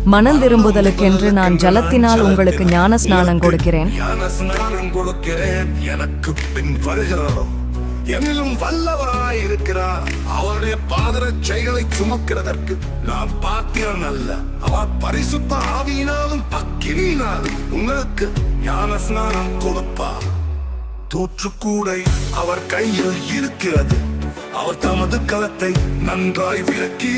மனம் திரும்புதலுக்கென்று நான் ஜலத்தினால் உங்களுக்கு ஞான ஸ்நானம் கொடுக்கிறேன். எனக்கு பின் வருகிறாரோ என்னிலும் வல்லவராயிருக்கிறார். அவருடைய பாதரட்சைகளை சுமக்கிறதற்கு நான் பாத்திரம் அல்ல. அவர் பரிசுத்த ஆவியினாலும் அக்கினியினாலும் உங்களுக்கு ஞான ஸ்நானம் கொடுப்பார். தூற்றுக்கூடை அவர் கையில் இருக்கிறது. அவர் தமது களத்தை நன்றாய் விளக்கி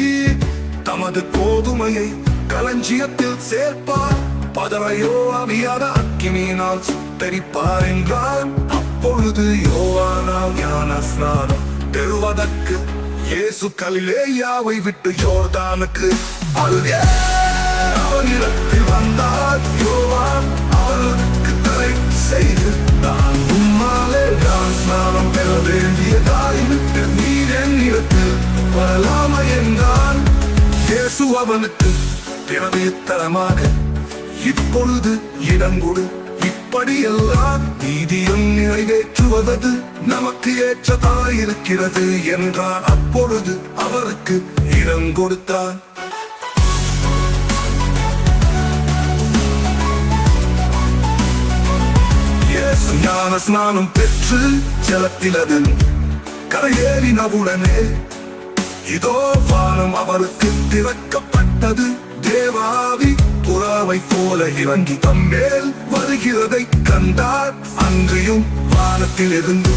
தமது கோதுமையை களஞ்சியத்தில் சேர்ப்பார். பதரையோ அவியாத அக்கினியினால் சுட்டரிப்பார் என்றார். அப்பொழுது யோவானால் ஞான ஸ்நானம் பெறுவதற்கு இயேசு கலிலேயாவை விட்டு யோர்தானுக்கு அவனிடத்தில் வந்தார். யோவான் அவருக்கு தடை செய்து நான் உம்மாலே ஞான ஸ்நானம் பெற வேண்டியதாயிட்டு நீர் என்னிடத்தில் வரலாமா என்றான். இயேசு அவனுக்கு பிரதித்தரமாக இப்பொழுது இடங்கொடு. இப்படியெல்லாம் நீதியும் நிறைவேற்றுவது நமக்கு ஏற்றதாயிருக்கிறது என்றார். அப்பொழுது அவருக்கு இடம் கொடுத்தார். இயேசு ஞான ஸ்நானம் பெற்று ஜலத்திலது கரையேறினவுடனே இதோ வானம் அவருக்கு திறக்கப்பட்டது. தேவாவி புறாவை போல இறங்கி தம்மேல் வருகிறதை கண்டார். அன்றியும் வானத்திலிருந்து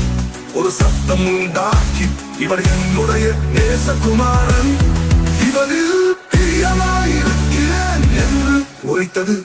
ஒரு சத்தம் உண்டாக்கி இவர் என்னுடைய நேசகுமாரன், இவரில் பிரியமாயிருக்கிறேன் என்று உரைத்தது.